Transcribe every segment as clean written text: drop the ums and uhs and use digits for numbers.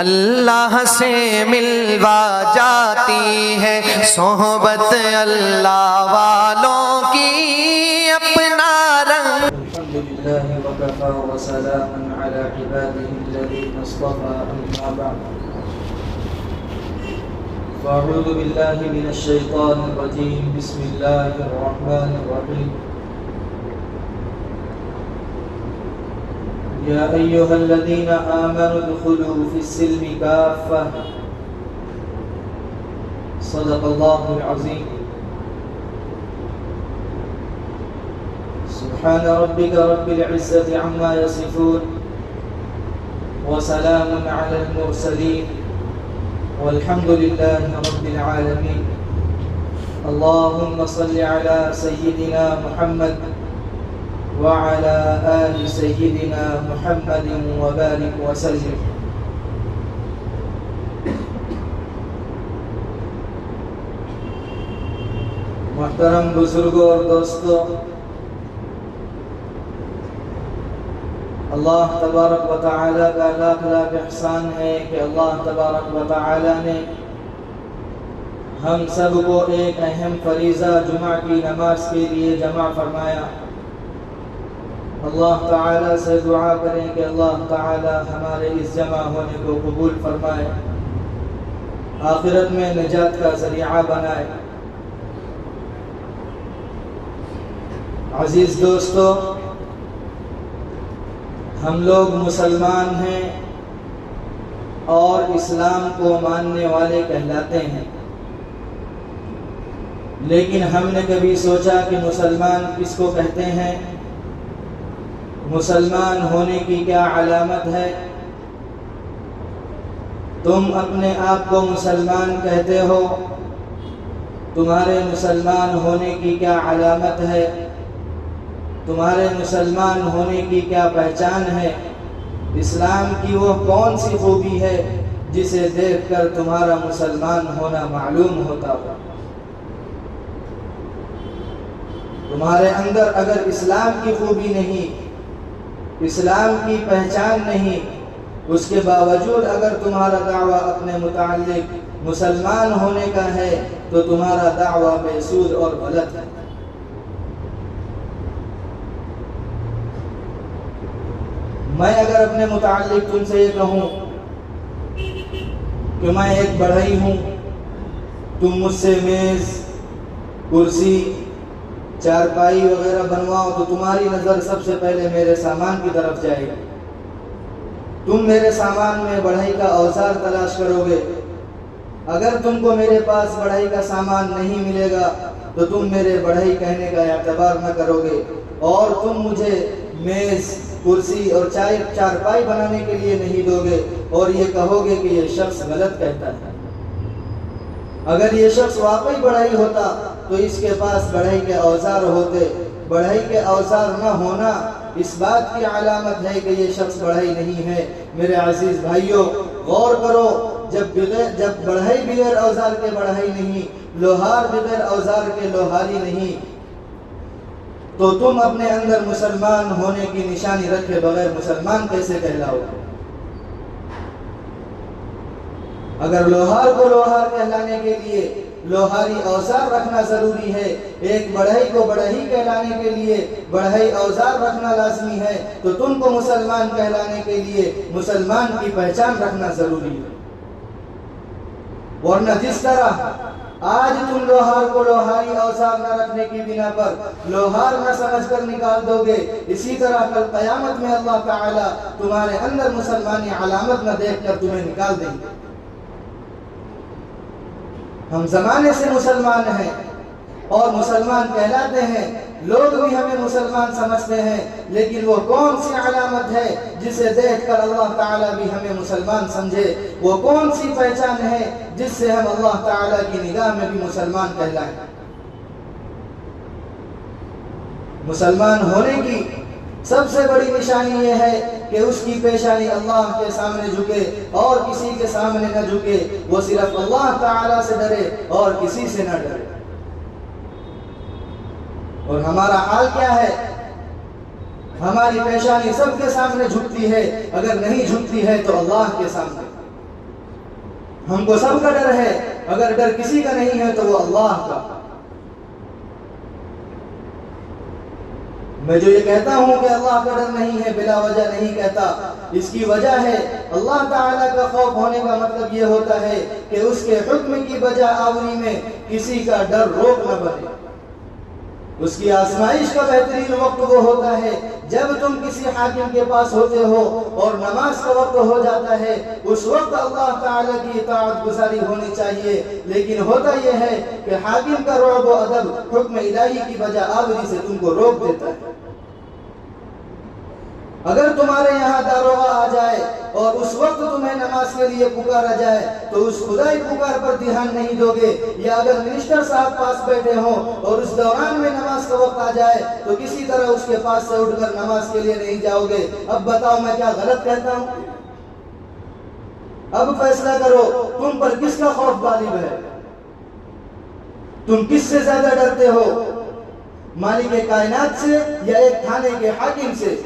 اللہ سے ملوا جاتی ہے صحبت اللہ والوں کی اپنا رنگ۔ الحمد للہ وکفی وسلام علی عبادہ الذین اصطفی، اما بعد فاعوذ باللہ من الشیطان الرجیم، بسم اللہ الرحمن الرحیم۔ یا ایہا الذین آمنوا ادخلوا فی السلم کافہ، صدق اللہ العظیم۔ سبحان ربك رب العزة عما يصفون وسلام على المرسلين والحمد لله رب العالمين۔ اللهم صل على سيدنا محمد وعلى آل سيدنا محمد وبارك وسلم۔ محترم بزرگوں اور دوستوں، اللہ تبارک و تعالی کا لاکھ لاکھ احسان ہے کہ اللہ تبارک و تعالی نے ہم سب کو ایک اہم فریضہ جمعہ کی نماز کے لیے جمع فرمایا۔ اللہ تعالی سے دعا کریں کہ اللہ تعالی ہمارے اس جمع ہونے کو قبول فرمائے، آخرت میں نجات کا ذریعہ بنائے۔ عزیز دوستو، ہم لوگ مسلمان ہیں اور اسلام کو ماننے والے کہلاتے ہیں، لیکن ہم نے کبھی سوچا کہ مسلمان کس کو کہتے ہیں؟ مسلمان ہونے کی کیا علامت ہے؟ تم اپنے آپ کو مسلمان کہتے ہو، تمہارے مسلمان ہونے کی کیا علامت ہے؟ تمہارے مسلمان ہونے کی کیا پہچان ہے؟ اسلام کی وہ کون سی خوبی ہے جسے دیکھ کر تمہارا مسلمان ہونا معلوم ہوتا ہو؟ تمہارے اندر اگر اسلام کی خوبی نہیں، اسلام کی پہچان نہیں، اس کے باوجود اگر تمہارا دعویٰ اپنے متعلق مسلمان ہونے کا ہے تو تمہارا دعویٰ بے سود اور غلط ہے۔ میں اگر اپنے متعلق تم سے یہ کہوں کہ میں ایک بڑھئی ہوں، تم مجھ سے میز، کرسی، چارپائی وغیرہ بنواؤ تو تمہاری نظر سب سے پہلے میرے سامان کی طرف جائے گی۔ تم میرے سامان میں بڑھئی کا اوزار تلاش کرو گے۔ اگر تم کو میرے پاس بڑھئی کا سامان نہیں ملے گا تو تم میرے بڑھئی کہنے کا اعتبار نہ کرو گے، اور تم مجھے میز، کرسی اور چارپائی بنانے کے لیے نہیں دو گے، اور یہ کہو گے کہ یہ شخص غلط کہتا ہے۔ اگر یہ شخص واقعی بڑھئی ہوتا تو اس کے پاس بڑھئی کے اوزار ہوتے۔ بڑھئی کے اوزار نہ ہونا اس بات کی علامت ہے کہ یہ شخص بڑھئی نہیں ہے۔ میرے عزیز بھائیوں، غور کرو، جب بڑھئی بغیر اوزار کے بڑھئی نہیں، لوہار بغیر اوزار کے لوہاری نہیں، تو تم اپنے اندر مسلمان ہونے کی نشانی رکھے بغیر مسلمان کیسے کہلاؤ؟ اگر لوہار کو لوہار کہلانے کے لیے لوہاری اوزار رکھنا ضروری ہے، ایک بڑھئی کو بڑھئی کہلانے کے لیے بڑھئی اوزار رکھنا لازمی ہے، تو تم کو مسلمان کہلانے کے لیے مسلمان کی پہچان رکھنا ضروری ہے۔ ورنہ جس طرح آج تم لوہار کو لوہاری اوزار نہ رکھنے کی بنا پر لوہار نہ سمجھ کر نکال دو گے، اسی طرح کل قیامت میں اللہ تعالی تمہارے اندر مسلمانی علامت نہ دیکھ کر تمہیں نکال دیں گے۔ ہم زمانے سے مسلمان ہیں اور مسلمان کہلاتے ہیں، لوگ بھی ہمیں مسلمان سمجھتے ہیں، لیکن وہ کون سی علامت ہے جسے دیکھ کر اللہ تعالیٰ بھی ہمیں مسلمان سمجھے؟ وہ کون سی پہچان ہے جس سے ہم اللہ تعالیٰ کی نگاہ میں بھی مسلمان کہلائیں؟ مسلمان ہونے کی سب سے بڑی نشانی یہ ہے کہ اس کی پیشانی اللہ کے سامنے جھکے اور کسی کے سامنے نہ جھکے، وہ صرف اللہ تعالیٰ سے ڈرے اور کسی سے نہ ڈرے۔ اور ہمارا حال کیا ہے؟ ہماری پیشانی سب کے سامنے جھکتی ہے، اگر نہیں جھکتی ہے تو اللہ کے سامنے۔ ہم کو سب کا ڈر ہے، اگر ڈر کسی کا نہیں ہے تو وہ اللہ کا۔ میں جو یہ کہتا ہوں کہ اللہ کا ڈر نہیں ہے، بلا وجہ نہیں کہتا، اس کی وجہ ہے اللہ تعالیٰ کا خوف ہونے کا مطلب یہ ہوتا ہے کہ اس کے حکم کی بجا آوری میں کسی کا ڈر روک نہ بنے۔ اس کی آزمائش کا بہترین وقت وہ ہوتا ہے جب تم کسی حاکم کے پاس ہوتے ہو اور نماز کا وقت ہو جاتا ہے، اس وقت اللہ تعالیٰ کی اطاعت گزاری ہونی چاہیے، لیکن ہوتا یہ ہے کہ حاکم کا رعب و ادب حکم الہی کی بجا آوری سے تم کو روک دیتا ہے۔ اگر تمہارے یہاں داروغہ آ جائے اور اس وقت تمہیں نماز کے لیے پکارا جائے تو اس خدائی پکار پر دھیان نہیں دو گے، یا اگر منسٹر صاحب پاس بیٹھے ہوں اور اس دوران میں نماز کا وقت آ جائے تو کسی طرح اس کے پاس سے اٹھ کر نماز کے لیے نہیں جاؤ گے۔ اب بتاؤ میں کیا غلط کہتا ہوں؟ اب فیصلہ کرو تم پر کس کا خوف غالب ہے، تم کس سے زیادہ ڈرتے ہو، مالک کائنات سے یا ایک تھانے کے حاکم سے؟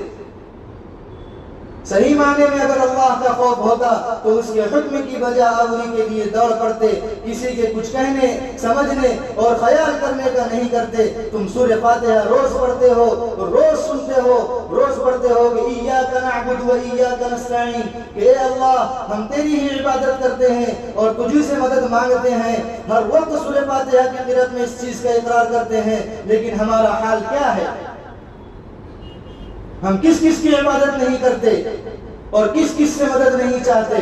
صحیح معنی میں اگر اللہ کا خوف ہوتا تو اس کے حکم کی بجا آوری کے لیے دوڑ پڑتے، کسی کے کچھ کہنے، سمجھنے اور خیال کرنے کا نہیں کرتے۔ تم سورہ فاتحہ روز پڑھتے ہو، روز سنتے ہو، روز پڑھتے ہو کہ ایاک نعبد و ایاک نستعین، کہ اے اللہ ہم تیری ہی عبادت کرتے ہیں اور تجھی سے مدد مانگتے ہیں۔ ہر وقت سورہ فاتحہ کی قرأت میں اس چیز کا اقرار کرتے ہیں، لیکن ہمارا حال کیا ہے؟ ہم کس کس کی عبادت نہیں کرتے اور کس کس سے مدد نہیں چاہتے؟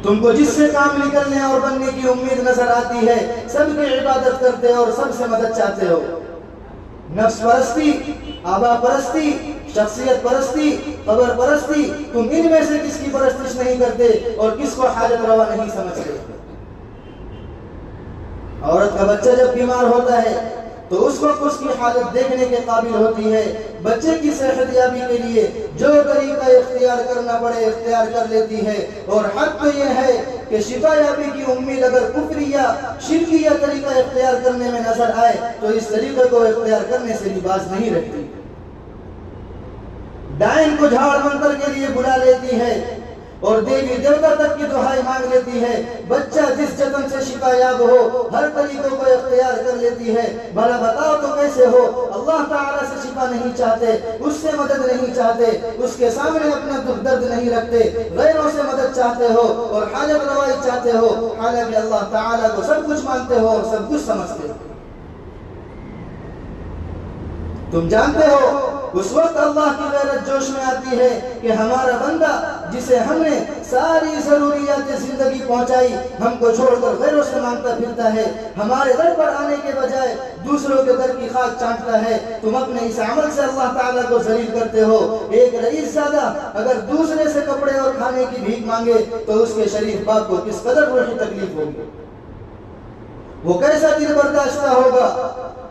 تم کو جس سے کام نکلنے اور بننے کی امید نظر آتی ہے، سب کی عبادت کرتے اور سب سے مدد چاہتے ہو۔ نفس پرستی، آبا پرستی، شخصیت پرستی، قبر پرستی، تم ان میں سے کس کی پرستش نہیں کرتے اور کس کو حاجت روا نہیں سمجھتے؟ عورت کا بچہ جب بیمار ہوتا ہے تو اس وقت اس کی حالت دیکھنے کے قابل ہوتی ہے، بچے کی صحت یابی کے لیے جو طریقہ اختیار کرنا پڑے اختیار کر لیتی ہے، اور حق تو یہ ہے کہ شفا یابی کی امید اگر کفری یا شرکی یا طریقہ اختیار کرنے میں نظر آئے تو اس طریقے کو اختیار کرنے سے بھی باز نہیں رکھتی۔ ڈائن کو جھاڑ منتر کے لیے بلا لیتی ہے اور دیوی دیوتا تک کی دعائیں مانگ لیتی ہے، بچہ جس جتن سے شفا یاب ہو ہر طریقوں کو اختیار کر لیتی ہے۔ بھلا بتاؤ تو کیسے ہو؟ اللہ تعالیٰ سے شفا نہیں چاہتے، اس سے مدد نہیں چاہتے، اس کے سامنے اپنا دکھ درد نہیں رکھتے، غیروں سے مدد چاہتے ہو اور حاجت روائی چاہتے ہو، حالانکہ اللہ تعالیٰ کو سب کچھ مانتے ہو اور سب کچھ سمجھتے ہو۔ تم جانتے ہو اس وقت اللہ کی غیرت جوش میں آتی ہے کہ ہمارا بندہ جسے ہم نے ساری ضروریات زندگی پہنچائی ہم کو چھوڑ کر غیروں سے مانگتا پھرتا ہے، ہمارے در پر آنے کے بجائے دوسروں کے در کی خاک چاٹتا ہے۔ تم اپنے اس عمل سے اللہ تعالیٰ کو ذلیل کرتے ہو۔ ایک رئیس زادہ اگر دوسرے سے کپڑے اور کھانے کی بھیک مانگے تو اس کے شریف باپ کو کس قدر روحی تکلیف ہوگی، وہ کیسا دل برداشتہ ہوگا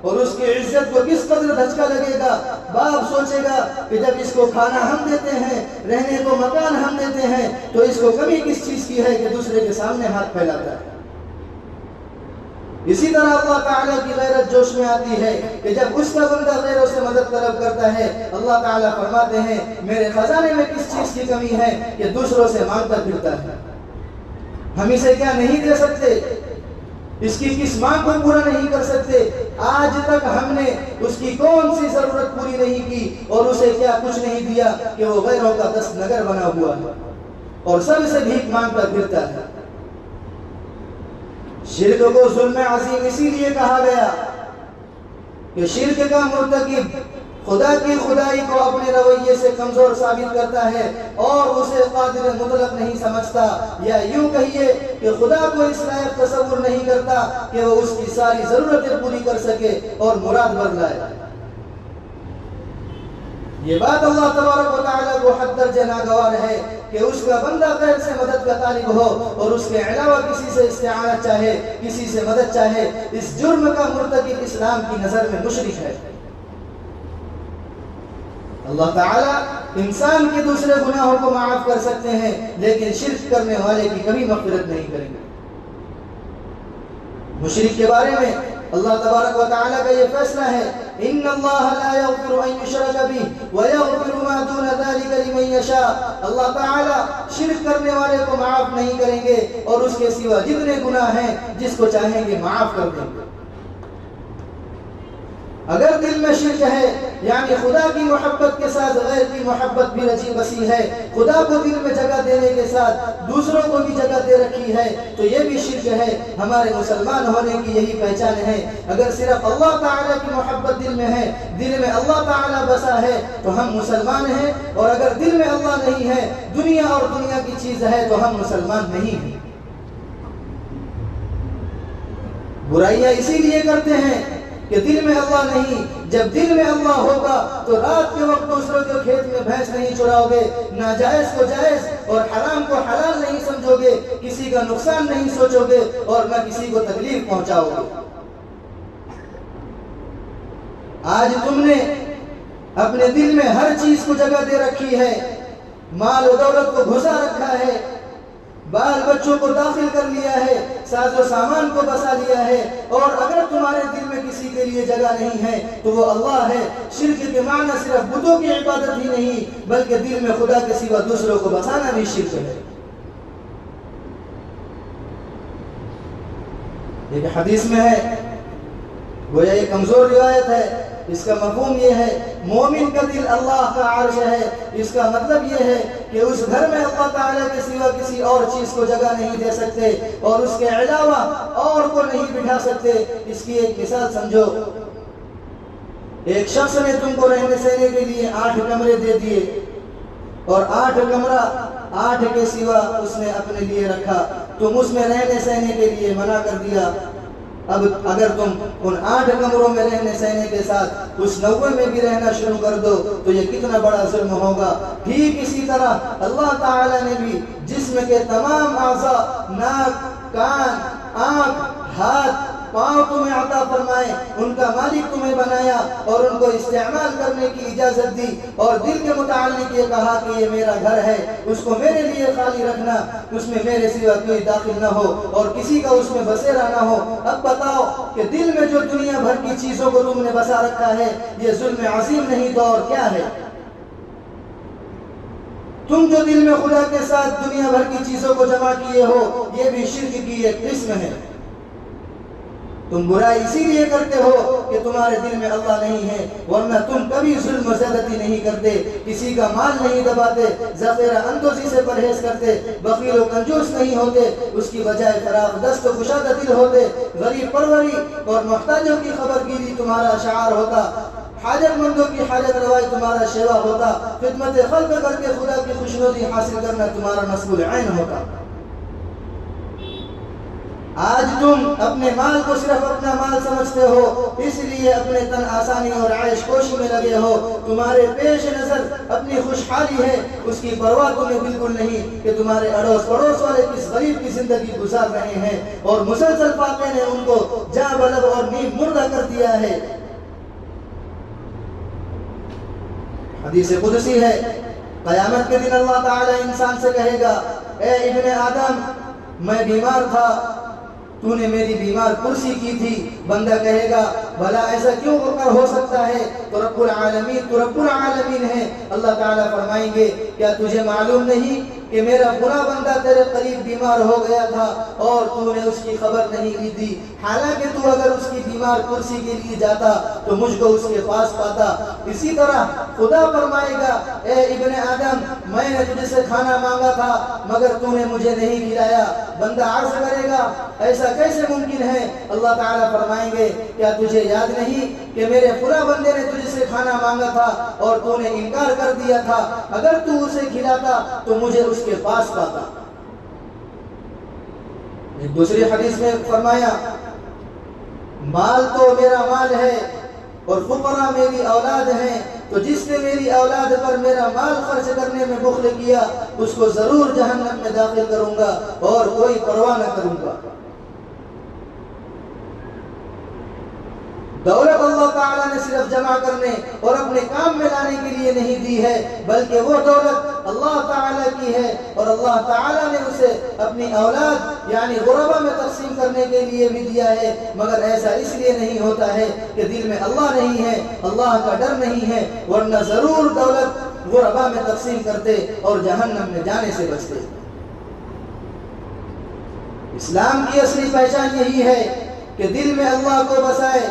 اور اس کی عزت کو کس قدر دھچکا لگے گا۔ باپ سوچے گا کہ جب اس کو کھانا ہم دیتے ہیں، رہنے کو مکان ہم دیتے ہیں، تو اس کو کمی کس چیز کی ہے کہ دوسرے کے سامنے ہاتھ پھیلاتا ہے۔ اسی طرح اللہ تعالیٰ کی غیرت جوش میں آتی ہے کہ جب اس کا بندہ غیروں سے مدد طلب کرتا ہے، اللہ تعالیٰ فرماتے ہیں میرے خزانے میں کس چیز کی کمی ہے کہ دوسروں سے مانگتا پھرتا ہے، ہم اسے کیا نہیں دے سکتے، اس کی کس مانگ کو پورا نہیں کر سکتے، آج تک ہم نے اس کی کون سی ضرورت پوری نہیں کی اور اسے کیا کچھ نہیں دیا کہ وہ غیروں کا دست نگر بنا ہوا ہے اور سب سے بھیک مانگتا پھرتا ہے۔ شرک کو ظلم عظیم اسی لیے کہا گیا کہ شرک کا مرتکب خدا کی خدائی کو اپنے رویے سے کمزور ثابت کرتا ہے اور اسے قادر مطلق نہیں سمجھتا، یا یوں کہیے کہ خدا کو اس لائق تصور نہیں کرتا کہ وہ اس کی ساری ضرورتیں پوری کر سکے اور مراد بھر لائے۔ یہ بات اللہ تبارک و تعالیٰ کو حد درجہ ناگوار ہے کہ اس کا بندہ غیر سے مدد کا طالب ہو اور اس کے علاوہ کسی سے استعانت چاہے، کسی سے مدد چاہے۔ اس جرم کا مرتکب اسلام کی نظر میں مشرک ہے۔ اللہ تعالیٰ انسان کے دوسرے گناہوں کو معاف کر سکتے ہیں لیکن شرک کرنے والے کی کبھی مغفرت نہیں کریں گے۔ مشرک کے بارے میں اللہ تبارک و تعالیٰ کا یہ فیصلہ ہے ان اللہ لا یغفر ان یشرک بہ ویغفر ما دون ذلک لمن یشاء. اللہ تعالیٰ شرک کرنے والے کو معاف نہیں کریں گے اور اس کے سوا جتنے گناہ ہیں جس کو چاہیں گے معاف کر دیں گے. اگر دل میں شرک ہے یعنی خدا کی محبت کے ساتھ غیر کی محبت بھی رچی بسی ہے، خدا کو دل میں جگہ دینے کے ساتھ دوسروں کو بھی جگہ دے رکھی ہے، تو یہ بھی شرک ہے. ہمارے مسلمان ہونے کی یہی پہچان ہے. اگر صرف اللہ تعالیٰ کی محبت دل میں ہے، دل میں اللہ تعالیٰ بسا ہے تو ہم مسلمان ہیں، اور اگر دل میں اللہ نہیں ہے، دنیا اور دنیا کی چیز ہے، تو ہم مسلمان نہیں ہیں. برائیاں اسی لیے کرتے ہیں کہ دل میں اللہ نہیں. جب دل میں اللہ ہوگا تو رات کے وقت دوسروں کے کھیت میں بھینس نہیں چراؤ گے، ناجائز کو جائز اور حرام کو حلال نہیں سمجھو گے، کسی کا نقصان نہیں سوچو گے اور نہ کسی کو تکلیف پہنچاؤ گے. آج تم نے اپنے دل میں ہر چیز کو جگہ دے رکھی ہے، مال و دولت کو گھسا رکھا ہے، بال بچوں کو داخل کر لیا ہے، ساز و سامان کو بسا لیا ہے، اور اگر تمہارے دل میں کسی کے لیے جگہ نہیں ہے تو وہ اللہ ہے. شرک کے معنی صرف بتوں کی عبادت ہی نہیں بلکہ دل میں خدا کے سوا دوسروں کو بسانا بھی شرک ہے. ایک حدیث میں ہے، گویا یہ کمزور روایت ہے، اس کا مفہوم یہ ہے مومن کا دل اللہ کا عرش ہے. اس کا مطلب یہ ہے کہ اس گھر میں اللہ تعالیٰ کے سوا کسی اور چیز کو جگہ نہیں دے سکتے اور اس کے علاوہ اور کو نہیں بٹھا سکتے. اس کی ایک مثال سمجھو. ایک شخص نے تم کو رہنے سہنے کے لیے 8 کمرے دے دیے اور 8 کمرہ 8 کے سوا اس نے اپنے لیے رکھا. تم اس میں رہنے سہنے کے لیے منع کر دیا. اب اگر تم ان 8 کمروں میں رہنے سہنے کے ساتھ اس 9 میں بھی رہنا شروع کر دو تو یہ کتنا بڑا ظلم ہوگا. ٹھیک اسی طرح اللہ تعالیٰ نے بھی جسم کے تمام اعضاء، ناک، کان، آنکھ، ہاتھ، پاؤں تمہیں عطا فرمائے، ان کا مالک تمہیں بنایا اور ان کو استعمال کرنے کی اجازت دی، اور دل کے متعلق یہ کہا کہ یہ میرا گھر ہے، اس کو میرے لیے خالی رکھنا، اس میں میرے سوا کوئی داخل نہ ہو اور کسی کا اس میں بسیرا نہ ہو. اب بتاؤ کہ دل میں جو دنیا بھر کی چیزوں کو تم نے بسا رکھا ہے یہ ظلم عظیم نہیں تو اور کیا ہے؟ تم جو دل میں خدا کے ساتھ دنیا بھر کی چیزوں کو جمع کیے ہو یہ بھی شرک کی ایک قسم ہے. تم برائی اسی لیے کرتے ہو کہ تمہارے دل میں اللہ نہیں ہے، ورنہ تم کبھی ظلم و زیادتی نہیں کرتے، کسی کا مال نہیں دباتے، ذخیرہ اندوزی سے پرہیز کرتے، بخیل و کنجوس نہیں ہوتے، اس کی بجائے فراخ دست و کشادہ دل ہوتے، غریب پروری اور محتاجوں کی خبر گیری تمہارا شعار ہوتا، حاجت مندوں کی حاجت روائی تمہارا شیوا ہوتا، خدمت خلق کر کے خدا کی خوشنودی حاصل کرنا تمہارا نصب العین ہوتا. آج تم اپنے مال کو صرف اپنا مال سمجھتے ہو، اس لیے اپنے تن آسانی اور عیش کوشی میں لگے ہو. تمہارے پیش نظر اپنی خوشحالی ہے، اس کی پرواہ تمہیں بالکل نہیں کہ تمہارے اڑوس پڑوس والے کس غریب کی زندگی گزار رہے ہیں، اور مسلسل فاقے نے ان کو جاں بلب اور نیم مردہ کر دیا ہے. حدیث قدسی ہے، قیامت کے دن اللہ تعالی انسان سے کہے گا اے ابن آدم میں بیمار تھا، تو نے میری بیمار کرسی کی تھی. بندہ کہے گا بھلا ایسا کیوں ہو سکتا ہے؟ تو رب العالمین ہے. اللہ تعالیٰ فرمائیں گے کیا تجھے معلوم نہیں کہ میرا برا بندہ تیرے قریب بیمار ہو گیا تھا اور تو نے اس کی خبر نہیں لی تھی، حالانکہ تو اگر اس کی بیمار کرسی کے لیے جاتا تو مجھ کو اس کے پاس پاتا. اسی طرح خدا فرمائے گا اے ابن آدم میں نے تجھ سے کھانا مانگا تھا مگر تو نے مجھے نہیں کھلایا. بندہ عرض کرے گا ایسا کیسے ممکن ہے؟ اللہ تعالیٰ فرمائیں گے کیا تجھے یاد نہیں کہ میرے فلاں بندے نے تجھ سے کھانا مانگا تھا اور تو نے انکار کر دیا تھا، اگر تو اسے کھلاتا تو مجھے اس کے پاس پاتا. ایک دوسری حدیث میں فرمایا مال تو میرا مال ہے اور فقراء میری اولاد ہیں، تو جس نے میری اولاد پر میرا مال خرچ کرنے میں بخل کیا اس کو ضرور جہنم میں داخل کروں گا اور کوئی پرواہ نہ کروں گا. دولت اللہ تعالیٰ نے صرف جمع کرنے اور اپنے کام میں لانے کے لیے نہیں دی ہے، بلکہ وہ دولت اللہ تعالیٰ کی ہے اور اللہ تعالیٰ نے اسے اپنی اولاد یعنی غربا میں تقسیم کرنے کے لیے بھی دیا ہے، مگر ایسا اس لیے نہیں ہوتا ہے کہ دل میں اللہ نہیں ہے، اللہ کا ڈر نہیں ہے، ورنہ ضرور دولت غربا میں تقسیم کرتے اور جہنم میں جانے سے بچتے۔ اسلام کی اصلی پہچان یہی ہے کہ دل میں اللہ کو بسائے،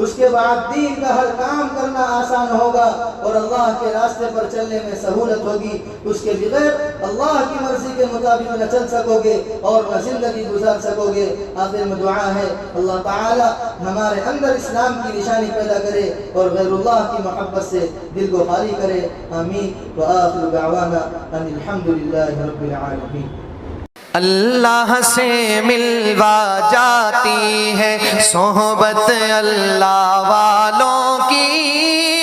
اس کے بعد دین کا ہر کام کرنا آسان ہوگا اور اللہ کے راستے پر چلنے میں سہولت ہوگی۔ اس کے بغیر اللہ کی مرضی کے مطابق نہ چل سکو گے اور نہ زندگی گزار سکو گے۔ آخر میں دعا ہے اللہ تعالی ہمارے اندر اسلام کی نشانی پیدا کرے اور غیر اللہ کی محبت سے دل کو خالی کرے۔ آمین وآخر دعوانا ان الحمدللہ رب العالمین۔ اللہ سے ملوا جاتی ہے صحبت اللہ والوں کی،